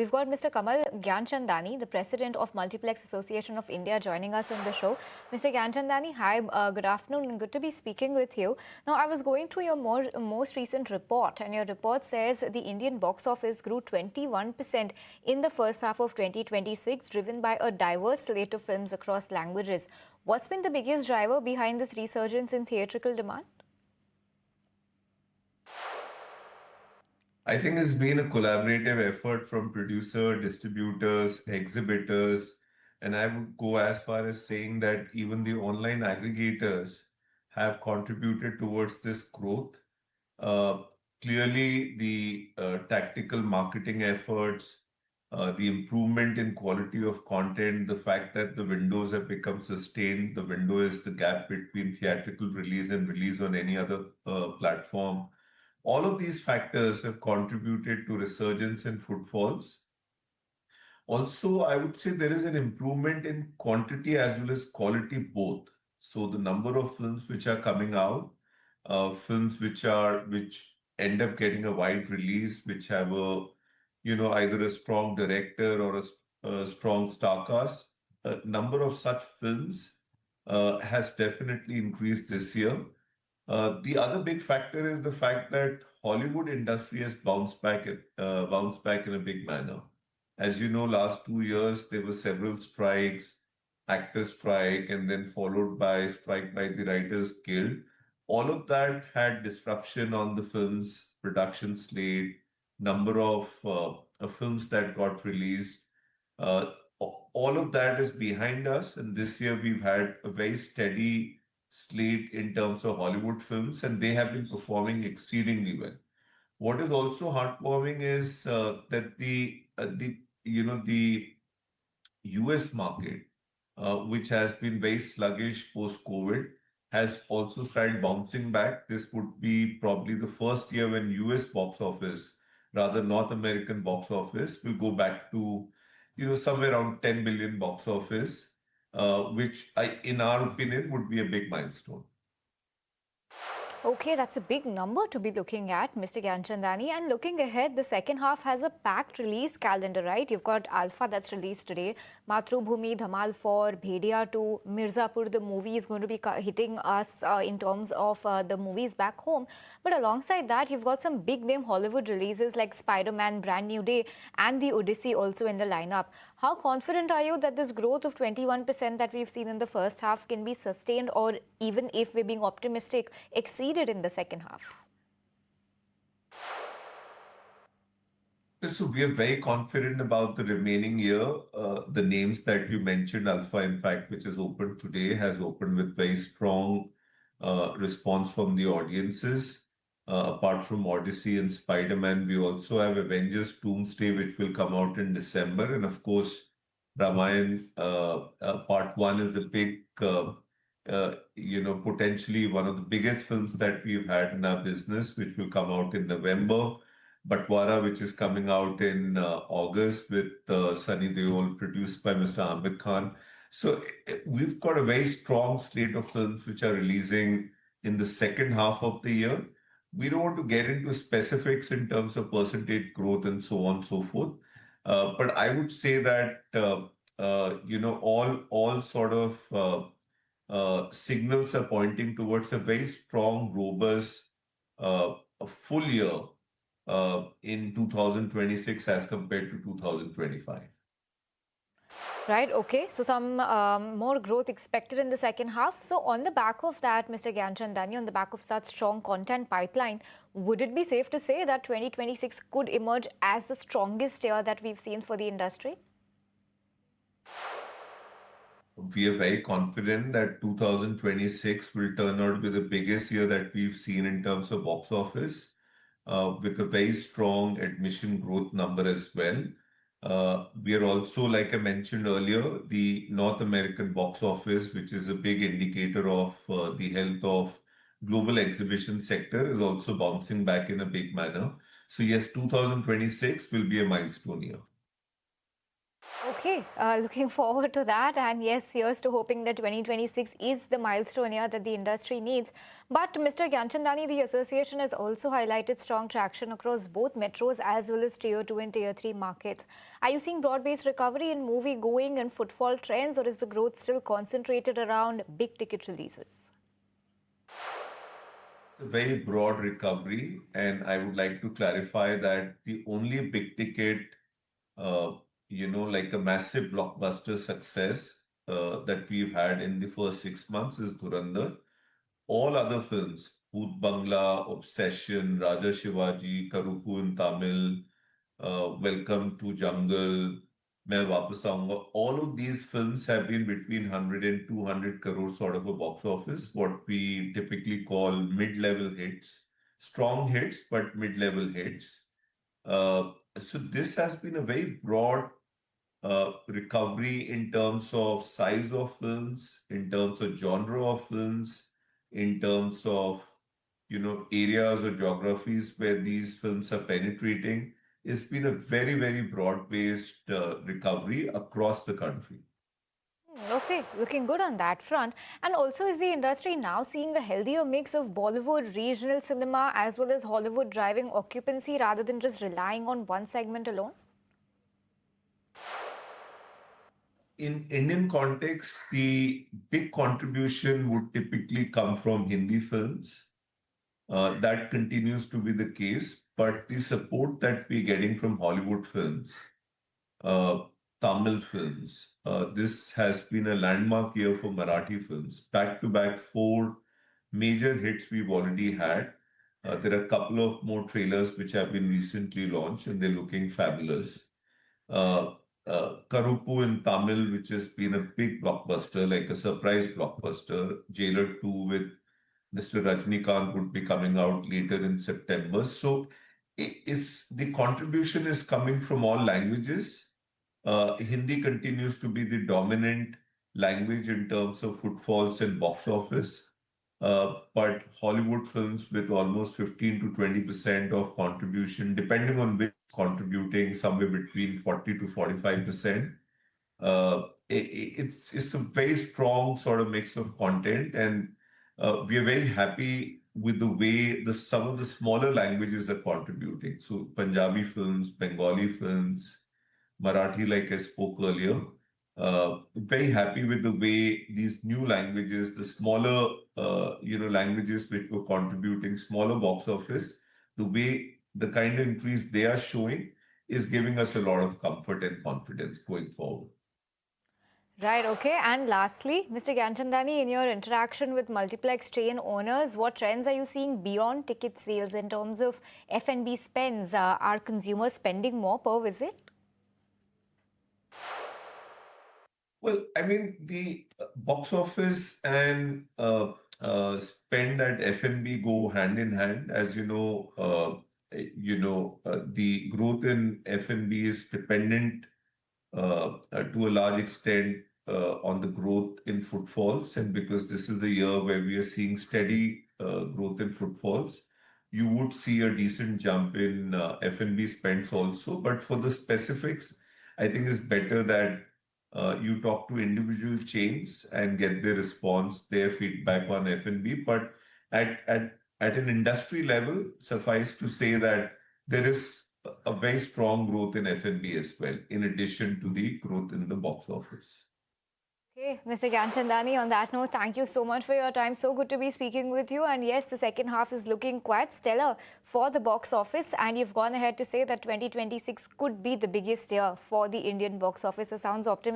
We've got Mr. Kamal Gianchandani, the president of Multiplex Association of India, joining us in the show. Mr. Gianchandani, hi, good afternoon, and good to be speaking with you. Now, I was going through your most recent report, and your report says the Indian box office grew 21% in the first half of 2026, driven by a diverse slate of films across languages. What's been the biggest driver behind this resurgence in theatrical demand? I think it's been a collaborative effort from producer, distributors, exhibitors, and I would go as far as saying that even the online aggregators have contributed towards this growth. Uh, Clearly, the tactical marketing efforts, the improvement in quality of content, the fact that the windows have become sustained, the window is the gap between theatrical release and release on any other platform. All of these factors have contributed to resurgence in footfalls. Also, I would say there is an improvement in quantity as well as quality both. So the number of films which are coming out, films which end up getting a wide release, which have either a strong director or a strong star cast. A number of such films has definitely increased this year. The other big factor is the fact that Hollywood industry has bounced back in a big manner. As you know, last 2 years there were several strikes, actor strike, and then followed by strike by the Writers Guild. All of that had disruption on the film's production slate, number of films that got released. Uh, all of that is behind us, and this year we've had a very steady slate in terms of Hollywood films, and they have been performing exceedingly well. What is also heartwarming is that the US market, which has been very sluggish post-COVID, has also started bouncing back. This would be probably the first year when US box office, rather North American box office, will go back to, somewhere around 10 billion box office, which in our opinion, would be a big milestone. Okay, that's a big number to be looking at, Mr. Gianchandani. And looking ahead, the second half has a packed release calendar, right? You've got Alpha that's released today, Matrubhumi, Dhamaal 4, Bhediya 2, Mirzapur, the movie is going to be hitting us in terms of the movies back home. But alongside that, you've got some big name Hollywood releases like Spider-Man, Brand New Day, and the Odyssey also in the lineup. How confident are you that this growth of 21% that we've seen in the first half can be sustained, or even if we're being optimistic, exceeded in the second half? So we are very confident about the remaining year. The names that you mentioned, Alpha, in fact, which is opened today, has opened with very strong response from the audiences. Apart from Odyssey and Spider-Man, we also have Avengers Doomsday, which will come out in December. And of course, Ramayan Part One is a big, potentially one of the biggest films that we've had in our business, which will come out in November. Batwara, which is coming out in August with Sunny Deol, produced by Mr. Amir Khan. So we've got a very strong slate of films which are releasing in the second half of the year. We don't want to get into specifics in terms of percentage growth and so on and so forth. But I would say that all sort of signals are pointing towards a very strong, robust, a full year in 2026 as compared to 2025. Right, okay. So some more growth expected in the second half. So on the back of that, Mr. Gianchandani, on the back of such strong content pipeline, would it be safe to say that 2026 could emerge as the strongest year that we've seen for the industry? We are very confident that 2026 will turn out to be the biggest year that we've seen in terms of box office, with a very strong admission growth number as well. We are also, like I mentioned earlier, the North American box office, which is a big indicator of the health of global exhibition sector, is also bouncing back in a big manner. So yes, 2026 will be a milestone year. Okay, looking forward to that. And yes, here's to hoping that 2026 is the milestone year that the industry needs. But Mr. Gianchandani, the association has also highlighted strong traction across both metros as well as Tier 2 and Tier 3 markets. Are you seeing broad-based recovery in movie going and footfall trends, or is the growth still concentrated around big ticket releases? A very broad recovery, and I would like to clarify that the only big ticket, uh, like a massive blockbuster success that we've had in the first 6 months is Dhurandhar. All other films, Bhoot Bangla, Obsession, Raja Shivaji, Karuppu in Tamil, Welcome to Jungle, Main Wapas Aunga, all of these films have been between 100 and 200 crore sort of a box office, what we typically call mid-level hits. Strong hits, but mid-level hits. So this has been a very broad recovery in terms of size of films, in terms of genre of films, in terms of areas or geographies where these films are penetrating. It's been a very, very broad-based recovery across the country. Okay, looking good on that front. And also, is the industry now seeing a healthier mix of Bollywood regional cinema as well as Hollywood driving occupancy rather than just relying on one segment alone? In Indian context, the big contribution would typically come from Hindi films. That continues to be the case, but the support that we're getting from Hollywood films, uh, Tamil films, this has been a landmark year for Marathi films. Back to back, four major hits we've already had. There are a couple of more trailers which have been recently launched, and they're looking fabulous. uh, Karuppu in Tamil, which has been a big blockbuster, like a surprise blockbuster. Jailer 2 with Mr. Rajnikant would be coming out later in September. So the contribution is coming from all languages. Hindi continues to be the dominant language in terms of footfalls and box office. But Hollywood films with almost 15 to 20% of contribution, depending on which contributing somewhere between 40 to 45%. It's a very strong sort of mix of content, and we are very happy with the way the some of the smaller languages are contributing. So Punjabi films, Bengali films, Marathi, like I spoke earlier. Very happy with the way these new languages, the smaller, languages which were contributing smaller box office, the way the kind of increase they are showing is giving us a lot of comfort and confidence going forward. Right, okay. And lastly, Mr. Gianchandani, in your interaction with multiplex chain owners, what trends are you seeing beyond ticket sales in terms of F&B spends? Are consumers spending more per visit? Well, I mean, the box office and spend at F&B go hand in hand. As the growth in F&B is dependent to a large extent on the growth in footfalls. And because this is a year where we are seeing steady growth in footfalls, you would see a decent jump in F&B spends also. But for the specifics, I think it's better that you talk to individual chains and get their response, their feedback on F&B. But at an industry level, suffice to say that there is a very strong growth in F&B as well, in addition to the growth in the box office. Okay, Mr. Gianchandani, on that note, thank you so much for your time. So good to be speaking with you. And yes, the second half is looking quite stellar for the box office. And you've gone ahead to say that 2026 could be the biggest year for the Indian box office. So sounds optimistic.